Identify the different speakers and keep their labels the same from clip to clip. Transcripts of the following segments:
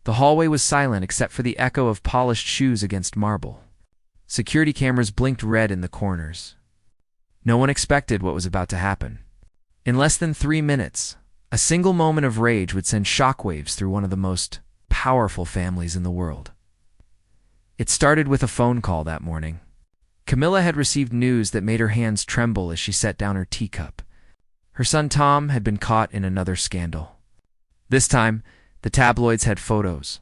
Speaker 1: The hallway was silent except for the echo of polished shoes against marble. Security cameras blinked red in the corners. No one expected what was about to happen. In less than 3 minutes, a single moment of rage would send shockwaves through one of the most powerful families in the world. It started with a phone call that morning. Camilla had received news that made her hands tremble as she set down her teacup. Her son Tom had been caught in another scandal. This time, the tabloids had photos.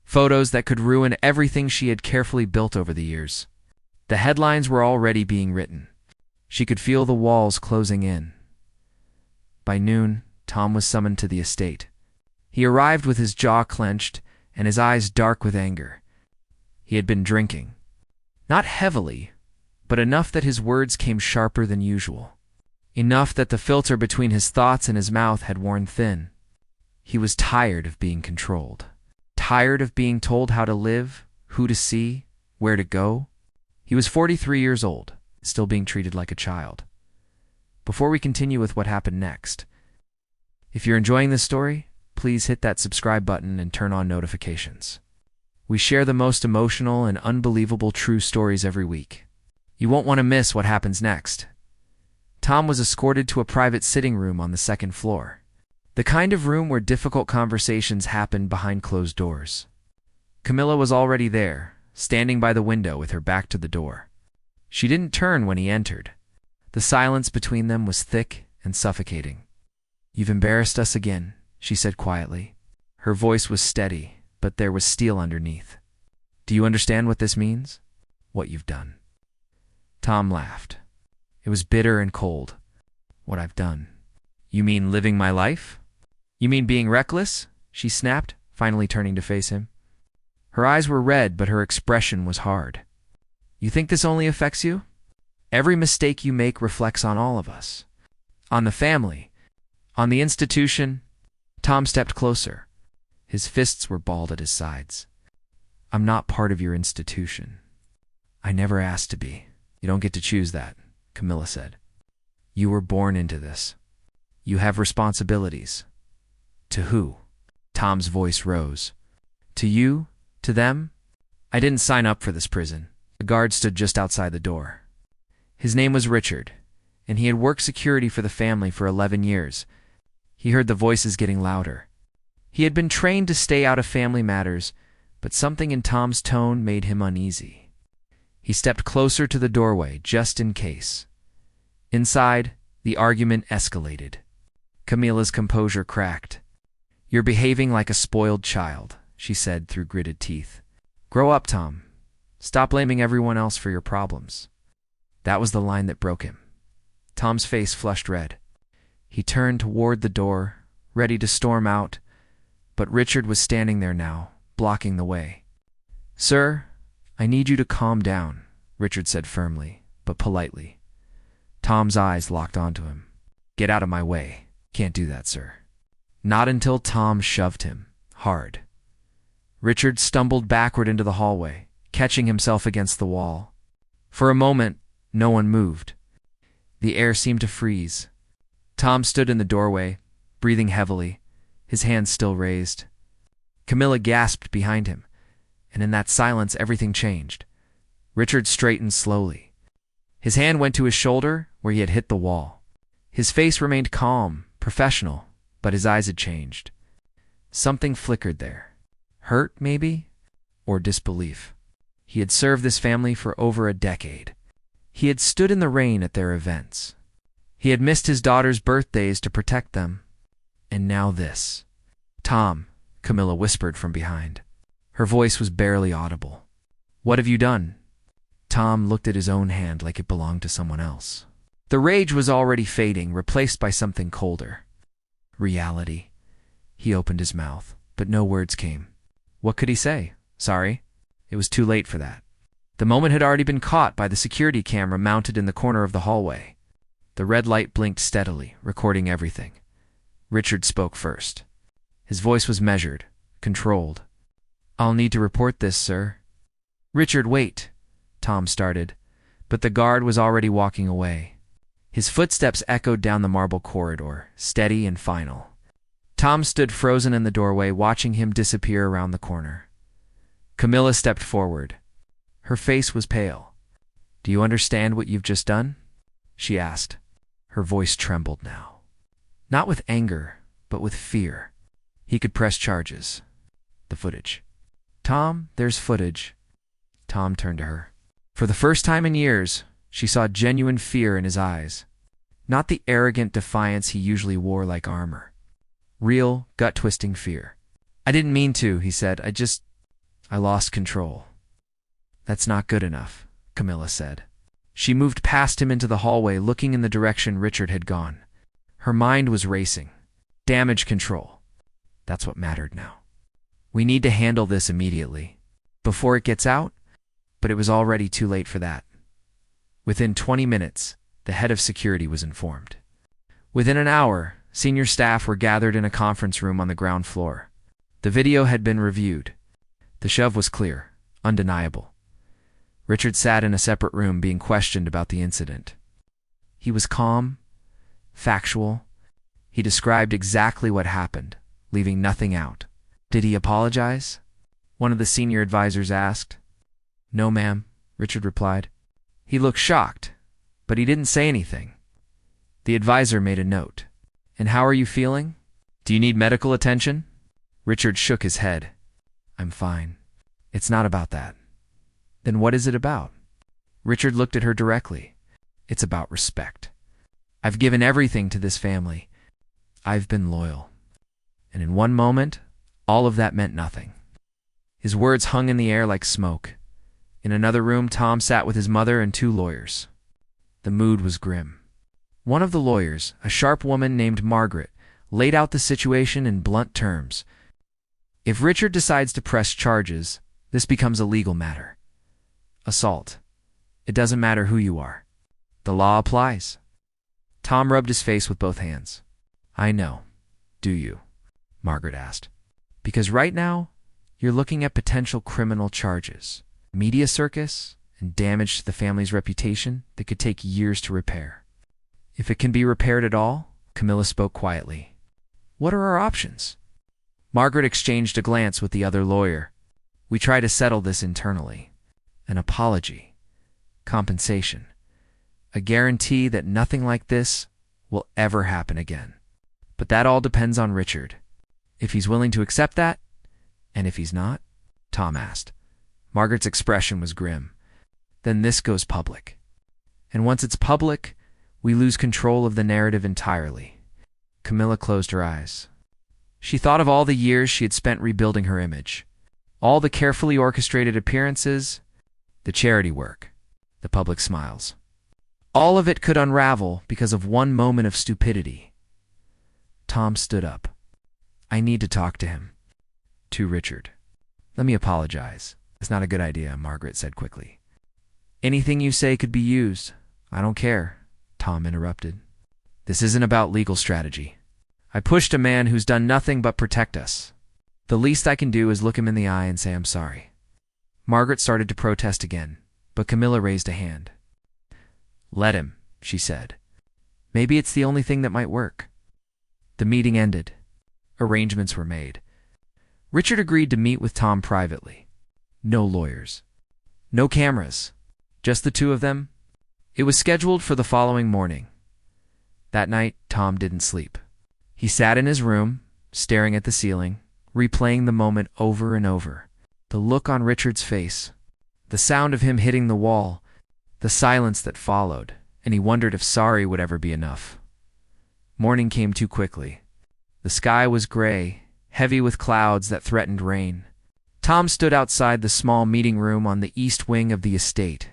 Speaker 1: Photos that could ruin everything she had carefully built over the years. The headlines were already being written. She could feel the walls closing in. By noon, Tom was summoned to the estate. He arrived with his jaw clenched and his eyes dark with anger. He had been drinking. Not heavily, but enough that his words came sharper than usual. Enough that the filter between his thoughts and his mouth had worn thin. He was tired of being controlled. Tired of being told how to live, who to see, where to go. He was 43 years old, still being treated like a child. Before we continue with what happened next, if you're enjoying this story, please hit that subscribe button and turn on notifications. We share the most emotional and unbelievable true stories every week. You won't want to miss what happens next. Tom was escorted to a private sitting room on the second floor. The kind of room where difficult conversations happened behind closed doors. Camilla was already there, standing by the window with her back to the door. She didn't turn when he entered. The silence between them was thick and suffocating. "You've embarrassed us again," she said quietly. Her voice was steady, but there was steel underneath. "Do you understand what this means? What you've done?" Tom laughed. It was bitter and cold. "What I've done? You mean living my life? You mean being reckless?" she snapped, finally turning to face him. Her eyes were red, but her expression was hard. "You think this only affects you? Every mistake you make reflects on all of us. On the family. On the institution." Tom stepped closer. His fists were balled at his sides. "I'm not part of your institution. I never asked to be. You don't get to choose that," Camilla said. "You were born into this. You have responsibilities." "To who?" Tom's voice rose. "To you? To them? I didn't sign up for this prison." A guard stood just outside the door. His name was Richard, and he had worked security for the family for 11 years. He heard the voices getting louder. He had been trained to stay out of family matters, but something in Tom's tone made him uneasy. He stepped closer to the doorway, just in case. Inside, the argument escalated. Camilla's composure cracked. "You're behaving like a spoiled child," she said through gritted teeth. "Grow up, Tom. Stop blaming everyone else for your problems." That was the line that broke him. Tom's face flushed red. He turned toward the door, ready to storm out, but Richard was standing there now, blocking the way. "Sir, I need you to calm down," Richard said firmly, but politely. Tom's eyes locked onto him. "Get out of my way. Can't do that, sir." Not until Tom shoved him, hard. Richard stumbled backward into the hallway, catching himself against the wall. For a moment, no one moved. The air seemed to freeze. Tom stood in the doorway, breathing heavily, his hands still raised. Camilla gasped behind him, and in that silence everything changed. Richard straightened slowly. His hand went to his shoulder, where he had hit the wall. His face remained calm, professional, but his eyes had changed. Something flickered there. Hurt, maybe? Or disbelief. He had served this family for over a decade. He had stood in the rain at their events. He had missed his daughter's birthdays to protect them. And now this. "Tom," Camilla whispered from behind. Her voice was barely audible. "What have you done?" Tom looked at his own hand like it belonged to someone else. The rage was already fading, replaced by something colder. Reality. He opened his mouth, but no words came. What could he say? Sorry? It was too late for that. The moment had already been caught by the security camera mounted in the corner of the hallway. The red light blinked steadily, recording everything. Richard spoke first. His voice was measured, controlled. "I'll need to report this, sir." "Richard, wait," Tom started, but the guard was already walking away. His footsteps echoed down the marble corridor, steady and final. Tom stood frozen in the doorway, watching him disappear around the corner. Camilla stepped forward. Her face was pale. "Do you understand what you've just done?" she asked. Her voice trembled now. Not with anger, but with fear. He could press charges. The footage. "Tom, there's footage." Tom turned to her. For the first time in years, she saw genuine fear in his eyes. Not the arrogant defiance he usually wore like armor. Real, gut-twisting fear. "I didn't mean to," he said. I lost control." "That's not good enough," Camilla said. She moved past him into the hallway, looking in the direction Richard had gone. Her mind was racing. Damage control. That's what mattered now. "We need to handle this immediately. Before it gets out," but it was already too late for that. Within 20 minutes, the head of security was informed. Within an hour, senior staff were gathered in a conference room on the ground floor. The video had been reviewed. The shove was clear, undeniable. Richard sat in a separate room being questioned about the incident. He was calm, factual. He described exactly what happened, leaving nothing out. "Did he apologize?" one of the senior advisors asked. "No, ma'am," Richard replied. "He looked shocked, but he didn't say anything." The advisor made a note. "And how are you feeling? Do you need medical attention?" Richard shook his head. "I'm fine. It's not about that." "Then what is it about?" Richard looked at her directly. "It's about respect. I've given everything to this family. I've been loyal. And in one moment, all of that meant nothing." His words hung in the air like smoke. In another room, Tom sat with his mother and two lawyers. The mood was grim. One of the lawyers, a sharp woman named Margaret, laid out the situation in blunt terms. If Richard decides to press charges, this becomes a legal matter. Assault. It doesn't matter who you are. The law applies. Tom rubbed his face with both hands. "I know. Do you?" Margaret asked. "Because right now, you're looking at potential criminal charges, media circus, and damage to the family's reputation that could take years to repair. If it can be repaired at all," Camilla spoke quietly, "what are our options?" Margaret exchanged a glance with the other lawyer. "We try to settle this internally. An apology. Compensation. A guarantee that nothing like this will ever happen again. But that all depends on Richard. If he's willing to accept that, and if he's not," Tom asked. Margaret's expression was grim. "Then this goes public. And once it's public, we lose control of the narrative entirely." Camilla closed her eyes. She thought of all the years she had spent rebuilding her image. All the carefully orchestrated appearances, the charity work, the public smiles. All of it could unravel because of one moment of stupidity. Tom stood up. "I need to talk to him." To Richard. "Let me apologize. It's not a good idea," Margaret said quickly. "Anything you say could be used. I don't care," Tom interrupted. "This isn't about legal strategy. I pushed a man who's done nothing but protect us. The least I can do is look him in the eye and say I'm sorry." Margaret started to protest again, but Camilla raised a hand. "Let him," she said. "Maybe it's the only thing that might work." The meeting ended. Arrangements were made. Richard agreed to meet with Tom privately. No lawyers. No cameras. Just the two of them. It was scheduled for the following morning. That night, Tom didn't sleep. He sat in his room, staring at the ceiling, replaying the moment over and over. The look on Richard's face, the sound of him hitting the wall, the silence that followed, and he wondered if sorry would ever be enough. Morning came too quickly. The sky was gray, heavy with clouds that threatened rain. Tom stood outside the small meeting room on the east wing of the estate.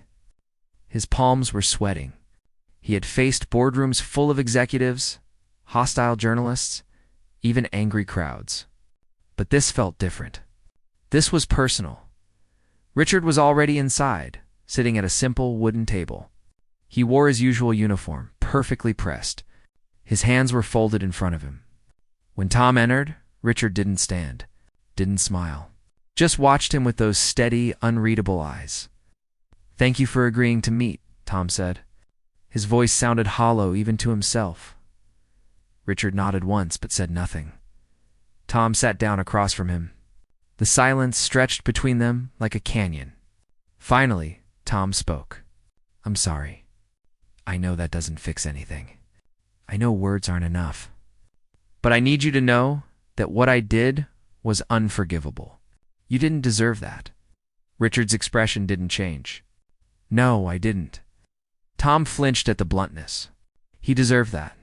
Speaker 1: His palms were sweating. He had faced boardrooms full of executives, hostile journalists, even angry crowds. But this felt different. This was personal. Richard was already inside, sitting at a simple wooden table. He wore his usual uniform, perfectly pressed. His hands were folded in front of him. When Tom entered, Richard didn't stand, didn't smile. Just watched him with those steady, unreadable eyes. "Thank you for agreeing to meet," Tom said. His voice sounded hollow even to himself. Richard nodded once but said nothing. Tom sat down across from him. The silence stretched between them like a canyon. Finally, Tom spoke. I'm sorry. I know that doesn't fix anything. I know words aren't enough. But I need you to know that what I did was unforgivable. You didn't deserve that. Richard's expression didn't change. No, I didn't. Tom flinched at the bluntness. He deserved that.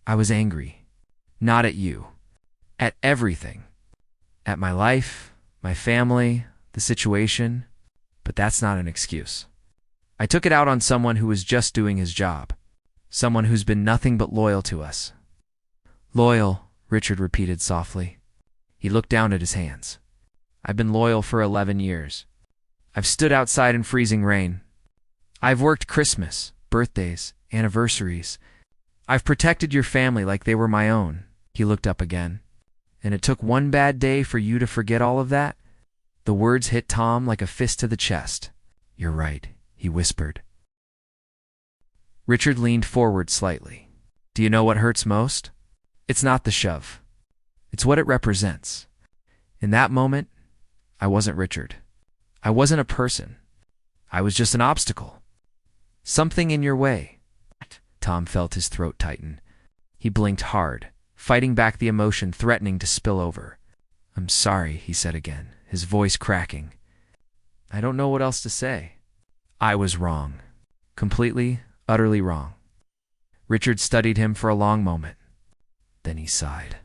Speaker 1: I was angry. Not at you. At everything. At my life, my family, the situation. But that's not an excuse. I took it out on someone who was just doing his job. Someone who's been nothing but loyal to us. Loyal, Richard repeated softly. He looked down at his hands. I've been loyal for 11 years. I've stood outside in freezing rain. I've worked Christmas, birthdays, anniversaries. I've protected your family like they were my own. He looked up again. And it took one bad day for you to forget all of that? The words hit Tom like a fist to the chest. You're right, he whispered. Richard leaned forward slightly. Do you know what hurts most? It's not the shove. It's what it represents. In that moment, I wasn't Richard. I wasn't a person. I was just an obstacle. Something in your way. Tom felt his throat tighten. He blinked hard, fighting back the emotion threatening to spill over. I'm sorry, he said again, his voice cracking. I don't know what else to say. I was wrong. Completely, utterly wrong. Richard studied him for a long moment. Then he sighed.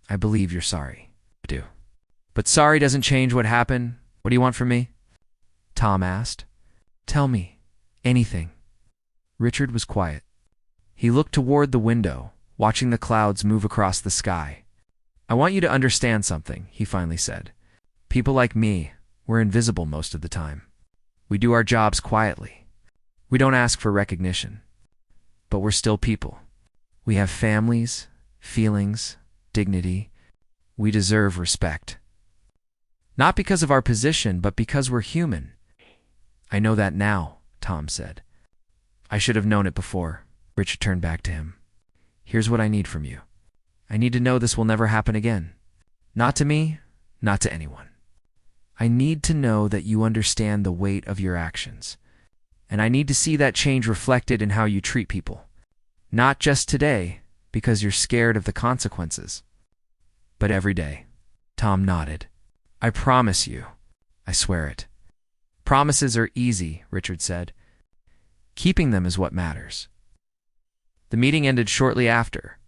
Speaker 1: I believe you're sorry. I do. But sorry doesn't change what happened. What do you want from me? Tom asked. Tell me. Anything. Richard was quiet. He looked toward the window, watching the clouds move across the sky. I want you to understand something, he finally said. People like me, we're invisible most of the time. We do our jobs quietly. We don't ask for recognition. But we're still people. We have families, feelings, dignity. We deserve respect. Not because of our position, but because we're human. I know that now, Tom said. I should have known it before. Richard turned back to him. Here's what I need from you. I need to know this will never happen again. Not to me, not to anyone. I need to know that you understand the weight of your actions. And I need to see that change reflected in how you treat people. Not just today, because you're scared of the consequences, but every day. Tom nodded. I promise you. I swear it. Promises are easy, Richard said. Keeping them is what matters. The meeting ended shortly after.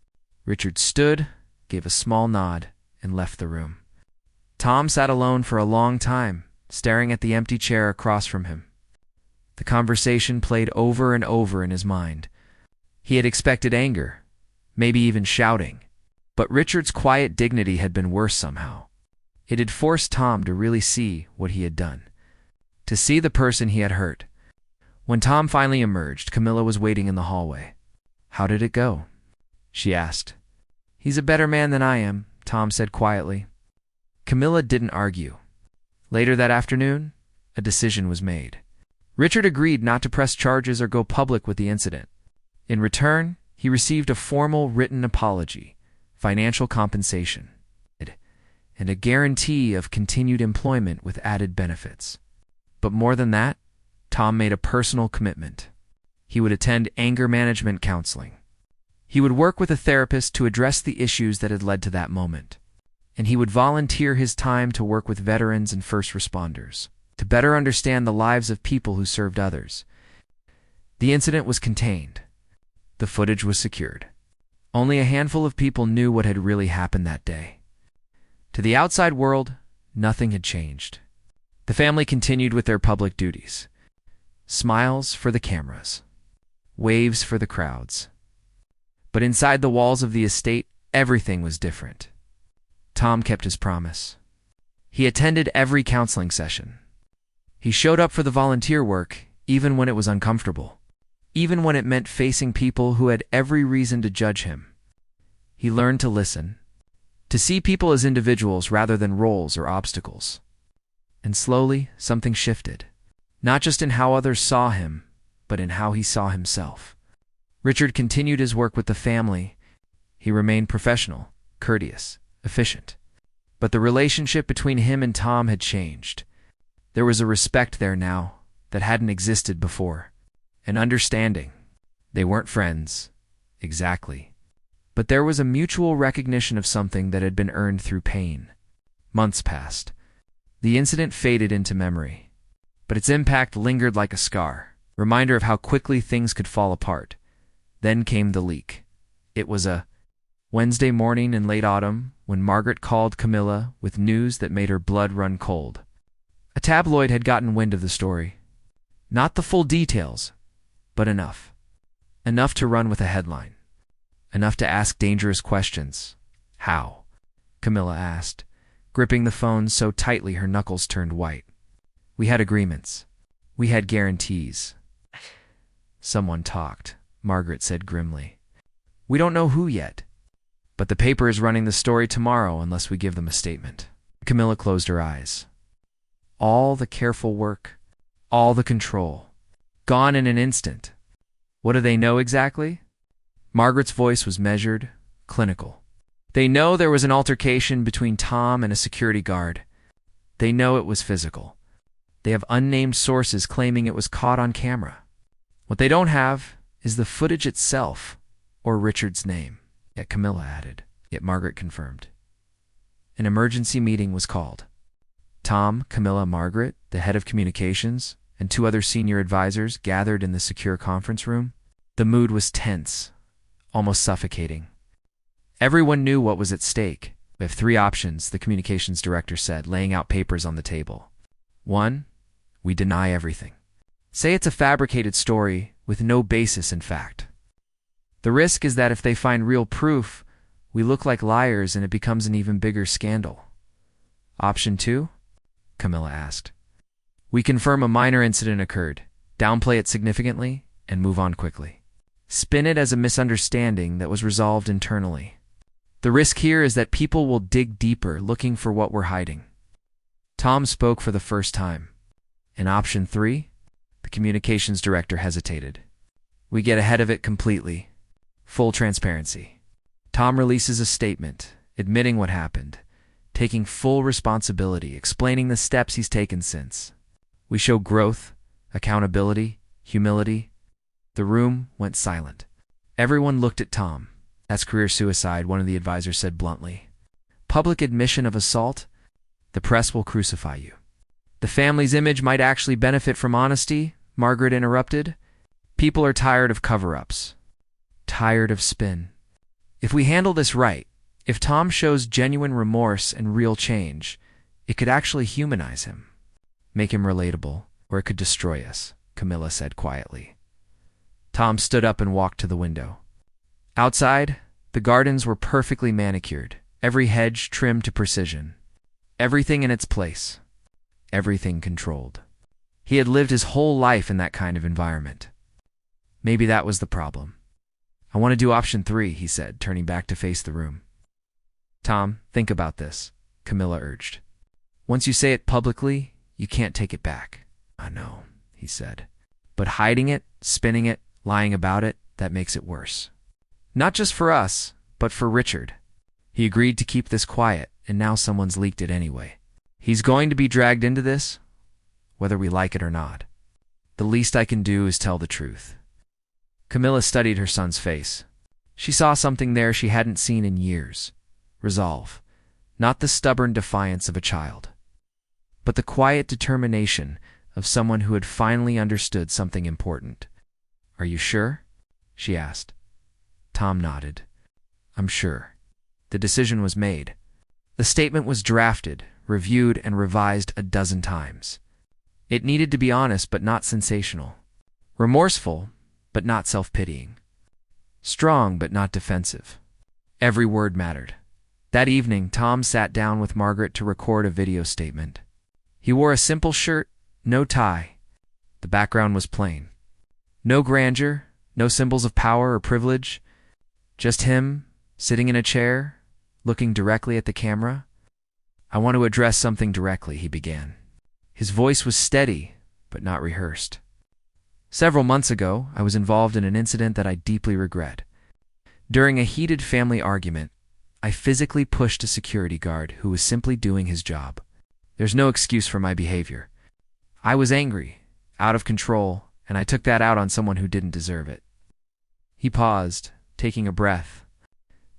Speaker 1: Richard stood, gave a small nod, and left the room. Tom sat alone for a long time, staring at the empty chair across from him. The conversation played over and over in his mind. He had expected anger, maybe even shouting, but Richard's quiet dignity had been worse somehow. It had forced Tom to really see what he had done, to see the person he had hurt. When Tom finally emerged, Camilla was waiting in the hallway. How did it go? She asked. He's a better man than I am, Tom said quietly. Camilla didn't argue. Later that afternoon, a decision was made. Richard agreed not to press charges or go public with the incident. In return, he received a formal written apology, financial compensation, and a guarantee of continued employment with added benefits. But more than that, Tom made a personal commitment. He would attend anger management counseling. He would work with a therapist to address the issues that had led to that moment. And he would volunteer his time to work with veterans and first responders, to better understand the lives of people who served others. The incident was contained. The footage was secured. Only a handful of people knew what had really happened that day. To the outside world, nothing had changed. The family continued with their public duties. Smiles for the cameras. Waves for the crowds. But inside the walls of the estate, everything was different. Tom kept his promise. He attended every counseling session. He showed up for the volunteer work, even when it was uncomfortable, even when it meant facing people who had every reason to judge him. He learned to listen, to see people as individuals rather than roles or obstacles. And slowly, something shifted, not just in how others saw him, but in how he saw himself. Richard continued his work with the family. He remained professional, courteous, efficient. But the relationship between him and Tom had changed. There was a respect there now that hadn't existed before. An understanding. They weren't friends, exactly. But there was a mutual recognition of something that had been earned through pain. Months passed. The incident faded into memory, but its impact lingered like a scar, reminder of how quickly things could fall apart. Then came the leak. It was a Wednesday morning in late autumn when Margaret called Camilla with news that made her blood run cold. A tabloid had gotten wind of the story. Not the full details, but enough. Enough to run with a headline. Enough to ask dangerous questions. How? Camilla asked, gripping the phone so tightly her knuckles turned white. We had agreements. We had guarantees. Someone talked, Margaret said grimly. We don't know who yet, but the paper is running the story tomorrow unless we give them a statement. Camilla closed her eyes. All the careful work, all the control, gone in an instant. What do they know exactly? Margaret's voice was measured, clinical. They know there was an altercation between Tom and a security guard. They know it was physical. They have unnamed sources claiming it was caught on camera. What they don't have is the footage itself or Richard's name. Yet Camilla added. Yet Margaret confirmed. An emergency meeting was called. Tom, Camilla, Margaret, the head of communications, and 2 other senior advisors gathered in the secure conference room. The mood was tense, almost suffocating. Everyone knew what was at stake. We have 3 options, the communications director said, laying out papers on the table. 1, we deny everything. Say it's a fabricated story with no basis in fact. The risk is that if they find real proof, we look like liars and it becomes an even bigger scandal. Option 2? Camilla asked. We confirm a minor incident occurred, downplay it significantly, and move on quickly. Spin it as a misunderstanding that was resolved internally. The risk here is that people will dig deeper looking for what we're hiding. Tom spoke for the first time. In option 3, the communications director hesitated. We get ahead of it completely. Full transparency. Tom releases a statement, admitting what happened, taking full responsibility, explaining the steps he's taken since. We show growth, accountability, humility. The room went silent. Everyone looked at Tom. That's career suicide, one of the advisors said bluntly. Public admission of assault? The press will crucify you. The family's image might actually benefit from honesty, Margaret interrupted. People are tired of cover-ups. Tired of spin. If we handle this right, if Tom shows genuine remorse and real change, it could actually humanize him. Make him relatable, or it could destroy us, Camilla said quietly. Tom stood up and walked to the window. Outside, the gardens were perfectly manicured, every hedge trimmed to precision. Everything in its place. Everything controlled. He had lived his whole life in that kind of environment. Maybe that was the problem. I want to do option 3, he said, turning back to face the room. Tom, think about this, Camilla urged. Once you say it publicly, you can't take it back. I know, he said. But hiding it, spinning it, lying about it, that makes it worse. Not just for us, but for Richard. He agreed to keep this quiet, and now someone's leaked it anyway. He's going to be dragged into this, whether we like it or not. The least I can do is tell the truth. Camilla studied her son's face. She saw something there she hadn't seen in years. Resolve. Not the stubborn defiance of a child, but the quiet determination of someone who had finally understood something important. Are you sure? She asked. Tom nodded. I'm sure. The decision was made. The statement was drafted, reviewed, and revised a dozen times. It needed to be honest but not sensational. Remorseful but not self-pitying. Strong but not defensive. Every word mattered. That evening, Tom sat down with Margaret to record a video statement. He wore a simple shirt, no tie. The background was plain. No grandeur, no symbols of power or privilege. Just him, sitting in a chair, looking directly at the camera. I want to address something directly, he began. His voice was steady, but not rehearsed. Several months ago, I was involved in an incident that I deeply regret. During a heated family argument, I physically pushed a security guard who was simply doing his job. There's no excuse for my behavior. I was angry, out of control, and I took that out on someone who didn't deserve it. He paused, taking a breath.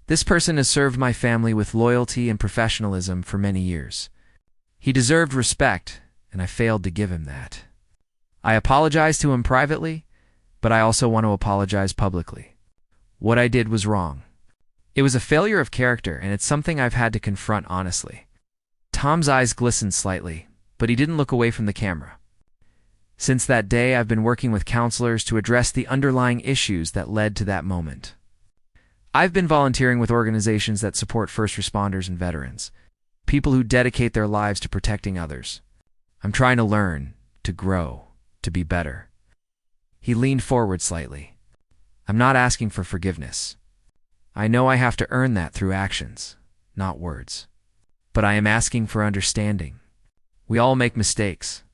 Speaker 1: This person has served my family with loyalty and professionalism for many years. He deserved respect, and I failed to give him that. I apologized to him privately, but I also want to apologize publicly. What I did was wrong. It was a failure of character, and it's something I've had to confront honestly. Tom's eyes glistened slightly, but he didn't look away from the camera. Since that day, I've been working with counselors to address the underlying issues that led to that moment. I've been volunteering with organizations that support first responders and veterans, people who dedicate their lives to protecting others. I'm trying to learn, to grow, to be better. He leaned forward slightly. I'm not asking for forgiveness. I know I have to earn that through actions, not words. But I am asking for understanding. We all make mistakes.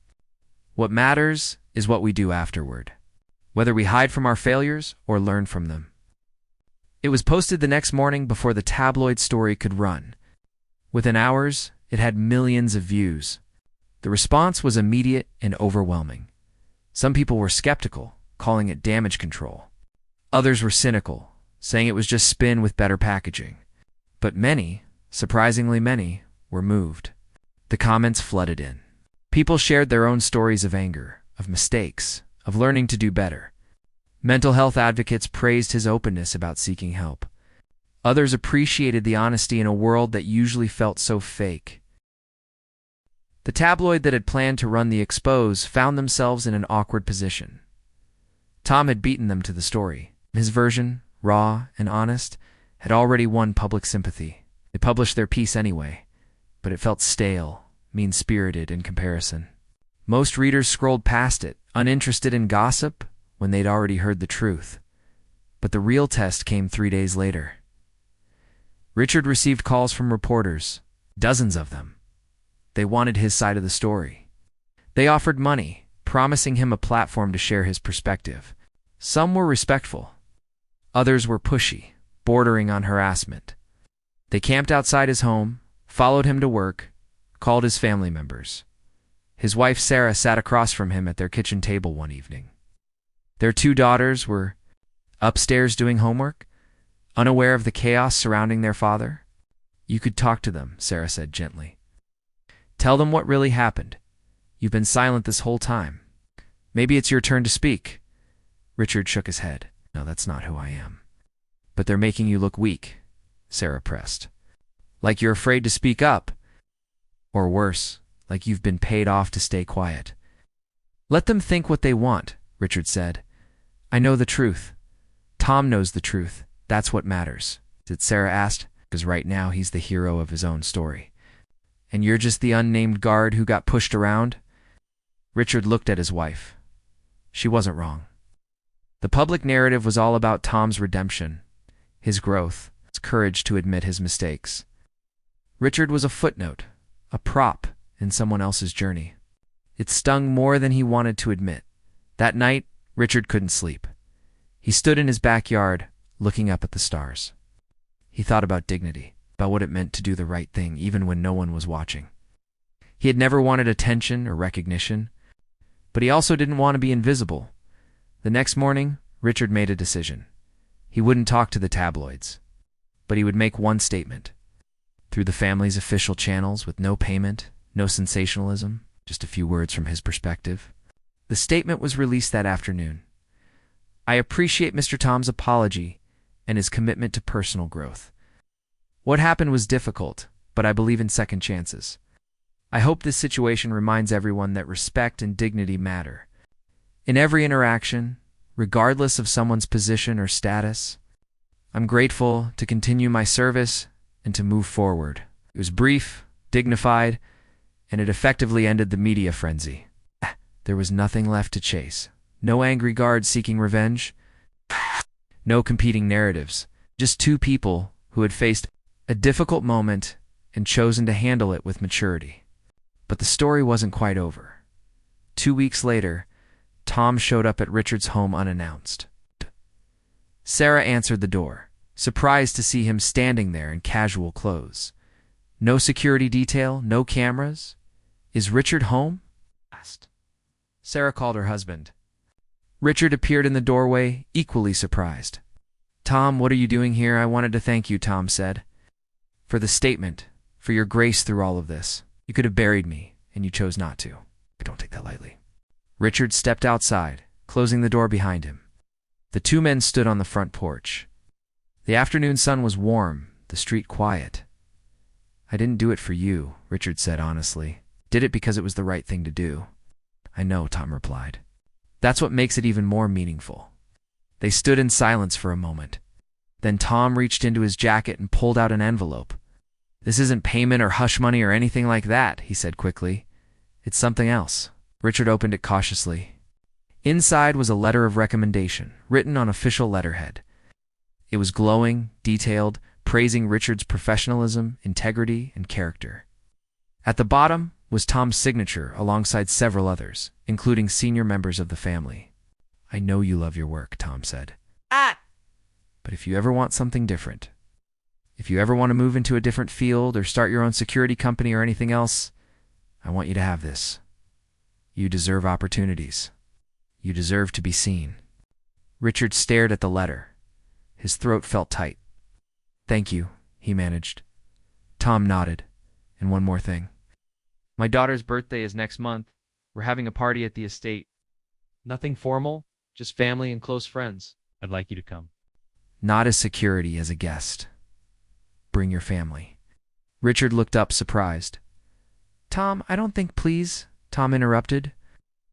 Speaker 1: What matters is what we do afterward, whether we hide from our failures or learn from them. It was posted the next morning before the tabloid story could run. Within hours, it had millions of views. The response was immediate and overwhelming. Some people were skeptical, calling it damage control. Others were cynical, saying it was just spin with better packaging. But many, surprisingly many, were moved. The comments flooded in. People shared their own stories of anger, of mistakes, of learning to do better. Mental health advocates praised his openness about seeking help. Others appreciated the honesty in a world that usually felt so fake. The tabloid that had planned to run the expose found themselves in an awkward position. Tom had beaten them to the story. His version, raw and honest, had already won public sympathy. They published their piece anyway, but it felt stale, mean-spirited in comparison. Most readers scrolled past it, uninterested in gossip, when they'd already heard the truth. But the real test came 3 days later. Richard received calls from reporters, dozens of them. They wanted his side of the story. They offered money, promising him a platform to share his perspective. Some were respectful. Others were pushy, bordering on harassment. They camped outside his home, followed him to work, called his family members. His wife Sarah sat across from him at their kitchen table one evening. Their 2 daughters were upstairs doing homework, unaware of the chaos surrounding their father. You could talk to them, Sarah said gently. Tell them what really happened. You've been silent this whole time. Maybe it's your turn to speak. Richard shook his head. No, that's not who I am. But they're making you look weak, Sarah pressed. Like you're afraid to speak up. Or worse, like you've been paid off to stay quiet. Let them think what they want, Richard said. I know the truth. Tom knows the truth. That's what matters. Sarah asked, because right now he's the hero of his own story. And you're just the unnamed guard who got pushed around? Richard looked at his wife. She wasn't wrong. The public narrative was all about Tom's redemption, his growth, his courage to admit his mistakes. Richard was a footnote, a prop in someone else's journey. It stung more than he wanted to admit. That night, Richard couldn't sleep. He stood in his backyard, looking up at the stars. He thought about dignity, about what it meant to do the right thing even when no one was watching. He had never wanted attention or recognition, but he also didn't want to be invisible. The next morning, Richard made a decision. He wouldn't talk to the tabloids, but he would make one statement. Through the family's official channels, with no payment, no sensationalism, just a few words from his perspective. The statement was released that afternoon. I appreciate Mr. Tom's apology and his commitment to personal growth. What happened was difficult, but I believe in second chances. I hope this situation reminds everyone that respect and dignity matter. In every interaction, regardless of someone's position or status, I'm grateful to continue my service and to move forward. It was brief, dignified, and it effectively ended the media frenzy. There was nothing left to chase. No angry guards seeking revenge. No competing narratives. Just 2 people who had faced a difficult moment and chosen to handle it with maturity. But the story wasn't quite over. 2 weeks later, Tom showed up at Richard's home unannounced. Sarah answered the door, surprised to see him standing there in casual clothes. No security detail, no cameras. "Is Richard home?" asked. Sarah called her husband. Richard appeared in the doorway, equally surprised. "Tom, what are you doing here?" "I wanted to thank you," Tom said, "for the statement, for your grace through all of this. You could have buried me, and you chose not to. I don't take that lightly." Richard stepped outside, closing the door behind him. The two men stood on the front porch. The afternoon sun was warm, the street quiet. "I didn't do it for you," Richard said honestly. "Did it because it was the right thing to do." "I know," Tom replied. "That's what makes it even more meaningful." They stood in silence for a moment. Then Tom reached into his jacket and pulled out an envelope. "This isn't payment or hush money or anything like that," he said quickly. "It's something else." Richard opened it cautiously. Inside was a letter of recommendation, written on official letterhead. It was glowing, detailed, praising Richard's professionalism, integrity, and character. At the bottom was Tom's signature alongside several others, including senior members of the family. "I know you love your work," Tom said. "But if you ever want something different, if you ever want to move into a different field or start your own security company or anything else, I want you to have this. You deserve opportunities. You deserve to be seen." Richard stared at the letter. His throat felt tight. "Thank you," he managed. Tom nodded. "And one more thing. My daughter's birthday is next month. We're having a party at the estate. Nothing formal, just family and close friends. I'd like you to come." "Not as security, as a guest. Bring your family." Richard looked up, surprised. "Tom, I don't think, please," Tom interrupted.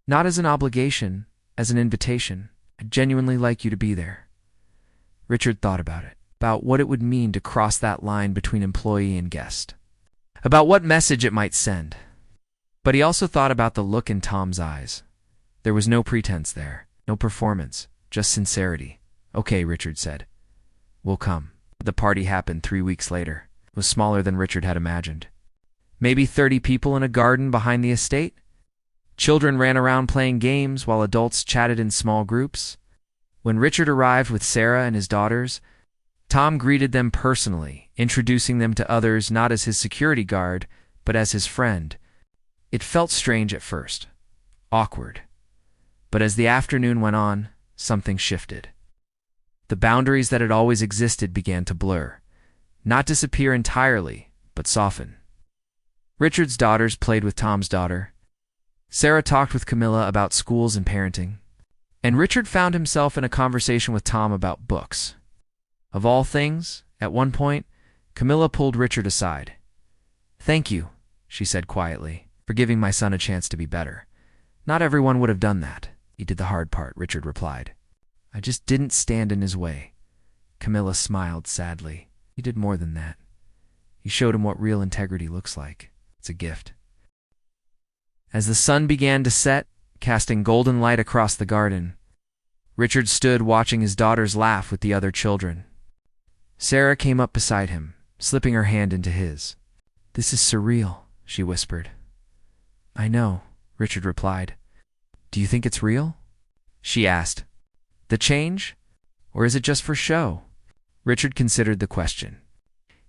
Speaker 1: "Not as an obligation, as an invitation. I'd genuinely like you to be there." Richard thought about it, about what it would mean to cross that line between employee and guest, about what message it might send. But he also thought about the look in Tom's eyes. There was no pretense there, no performance, just sincerity. "Okay," Richard said. "We'll come." The party happened 3 weeks later. It was smaller than Richard had imagined. Maybe 30 people in a garden behind the estate. Children ran around playing games while adults chatted in small groups. When Richard arrived with Sarah and his daughters, Tom greeted them personally, introducing them to others not as his security guard, but as his friend. It felt strange at first, awkward. But as the afternoon went on, something shifted. The boundaries that had always existed began to blur, not disappear entirely, but soften. Richard's daughters played with Tom's daughter. Sarah talked with Camilla about schools and parenting. And Richard found himself in a conversation with Tom about books. Of all things, at one point, Camilla pulled Richard aside. "Thank you," she said quietly, "for giving my son a chance to be better. Not everyone would have done that." "He did the hard part," Richard replied. "I just didn't stand in his way." Camilla smiled sadly. "He did more than that. He showed him what real integrity looks like. It's a gift." As the sun began to set, casting golden light across the garden, Richard stood watching his daughters laugh with the other children. Sarah came up beside him, slipping her hand into his. "This is surreal," she whispered. "I know," Richard replied. "Do you think it's real?" she asked. "The change? Or is it just for show?" Richard considered the question.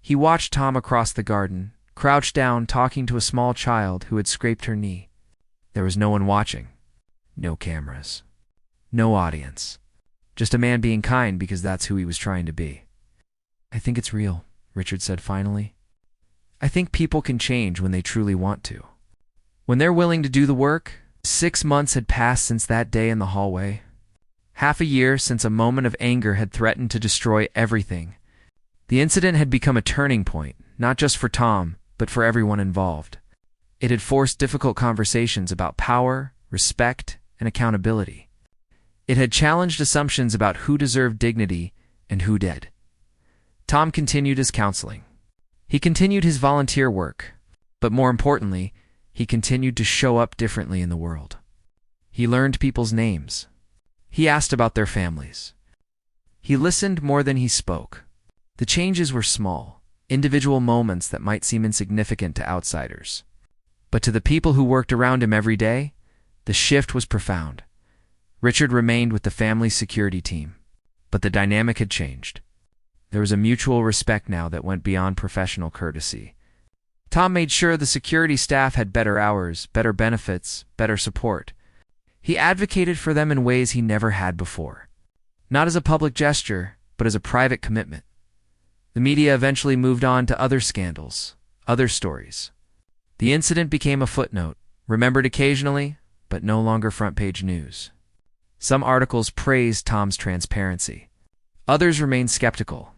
Speaker 1: He watched Tom across the garden, crouched down talking to a small child who had scraped her knee. There was no one watching. No cameras. No audience. Just a man being kind because that's who he was trying to be. "I think it's real," Richard said finally. "I think people can change when they truly want to. When they're willing to do the work." 6 months had passed since that day in the hallway. Half a year since a moment of anger had threatened to destroy everything. The incident had become a turning point, not just for Tom, but for everyone involved. It had forced difficult conversations about power, respect, and accountability. It had challenged assumptions about who deserved dignity and who did. Tom continued his counseling. He continued his volunteer work, but more importantly, he continued to show up differently in the world. He learned people's names. He asked about their families. He listened more than he spoke. The changes were small, individual moments that might seem insignificant to outsiders. But to the people who worked around him every day, the shift was profound. Richard remained with the family security team, but the dynamic had changed. There was a mutual respect now that went beyond professional courtesy. Tom made sure the security staff had better hours, better benefits, better support. He advocated for them in ways he never had before. Not as a public gesture, but as a private commitment. The media eventually moved on to other scandals, other stories. The incident became a footnote, remembered occasionally, but no longer front-page news. Some articles praised Tom's transparency. Others remained skeptical.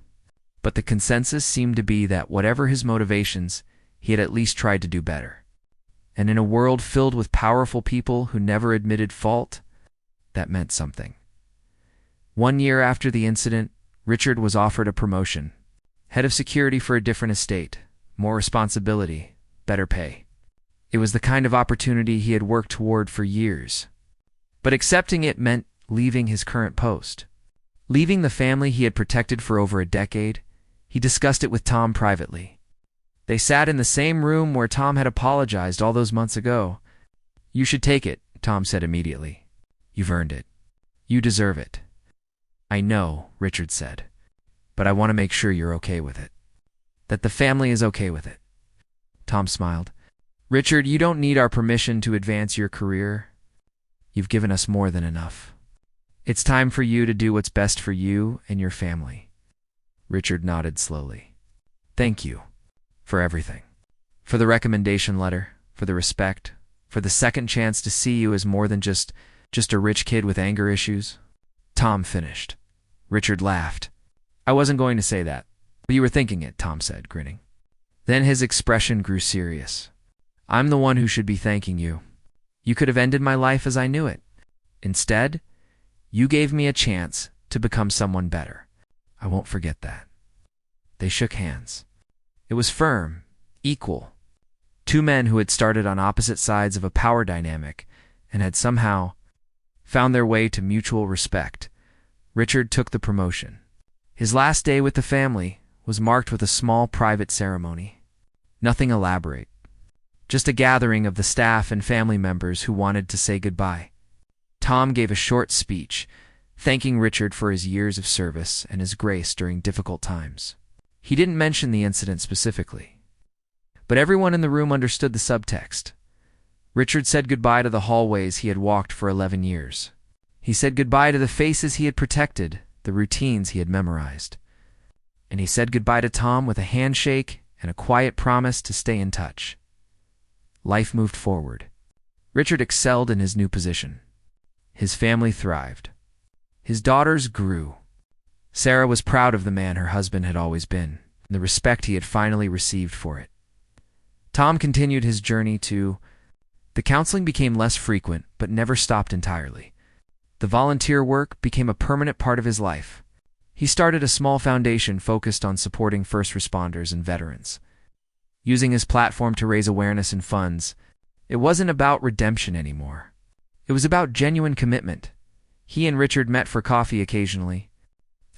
Speaker 1: But the consensus seemed to be that whatever his motivations, he had at least tried to do better. And in a world filled with powerful people who never admitted fault, that meant something. 1 year after the incident, Richard was offered a promotion. Head of security for a different estate, more responsibility, better pay. It was the kind of opportunity he had worked toward for years. But accepting it meant leaving his current post. Leaving the family he had protected for over a decade. He discussed it with Tom privately. They sat in the same room where Tom had apologized all those months ago. "You should take it," Tom said immediately. "You've earned it. You deserve it." "I know," Richard said, "but I want to make sure you're okay with it. That the family is okay with it." Tom smiled. "Richard, you don't need our permission to advance your career. You've given us more than enough. It's time for you to do what's best for you and your family." Richard nodded slowly. "Thank you. For everything. For the recommendation letter, for the respect, for the second chance to see you as more than just a rich kid with anger issues." Tom finished. Richard laughed. "I wasn't going to say that, but you were thinking it," Tom said, grinning. Then his expression grew serious. "I'm the one who should be thanking you. You could have ended my life as I knew it. Instead, you gave me a chance to become someone better. I won't forget that." They shook hands. It was firm, equal. Two men who had started on opposite sides of a power dynamic and had somehow found their way to mutual respect. Richard took the promotion. His last day with the family was marked with a small private ceremony. Nothing elaborate. Just a gathering of the staff and family members who wanted to say goodbye. Tom gave a short speech, thanking Richard for his years of service and his grace during difficult times. He didn't mention the incident specifically, but everyone in the room understood the subtext. Richard said goodbye to the hallways he had walked for 11 years. He said goodbye to the faces he had protected, the routines he had memorized. And he said goodbye to Tom with a handshake and a quiet promise to stay in touch. Life moved forward. Richard excelled in his new position. His family thrived. His daughters grew. Sarah was proud of the man her husband had always been, and the respect he had finally received for it. Tom continued his journey too. The counseling became less frequent, but never stopped entirely. The volunteer work became a permanent part of his life. He started a small foundation focused on supporting first responders and veterans. Using his platform to raise awareness and funds, it wasn't about redemption anymore. It was about genuine commitment. He and Richard met for coffee occasionally.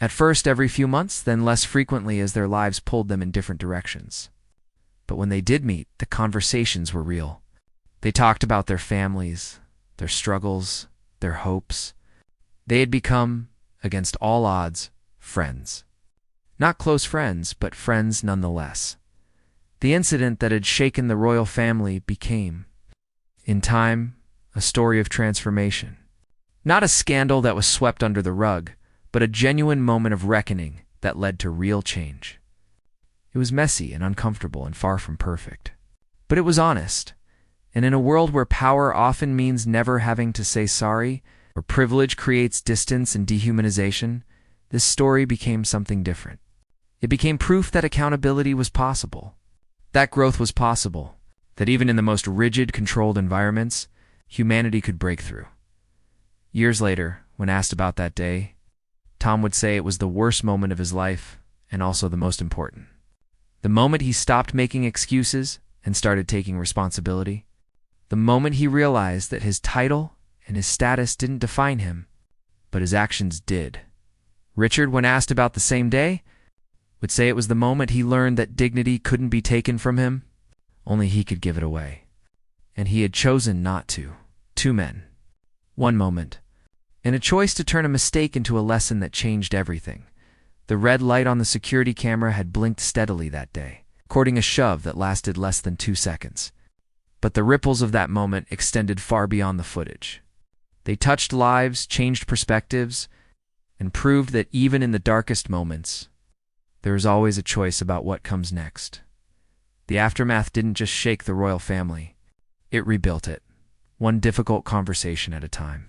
Speaker 1: At first every few months, then less frequently as their lives pulled them in different directions. But when they did meet, the conversations were real. They talked about their families, their struggles, their hopes. They had become, against all odds, friends. Not close friends, but friends nonetheless. The incident that had shaken the royal family became, in time, a story of transformation. Not a scandal that was swept under the rug, but a genuine moment of reckoning that led to real change. It was messy and uncomfortable and far from perfect. But it was honest. And in a world where power often means never having to say sorry, or privilege creates distance and dehumanization, this story became something different. It became proof that accountability was possible, that growth was possible, that even in the most rigid, controlled environments, humanity could break through. Years later, when asked about that day, Tom would say it was the worst moment of his life and also the most important. The moment he stopped making excuses and started taking responsibility. The moment he realized that his title and his status didn't define him, but his actions did. Richard, when asked about the same day, would say it was the moment he learned that dignity couldn't be taken from him, only he could give it away. And he had chosen not to. Two men. One moment. And a choice to turn a mistake into a lesson that changed everything. The red light on the security camera had blinked steadily that day, recording a shove that lasted less than 2 seconds. But the ripples of that moment extended far beyond the footage. They touched lives, changed perspectives, and proved that even in the darkest moments, there is always a choice about what comes next. The aftermath didn't just shake the royal family, it rebuilt it, one difficult conversation at a time.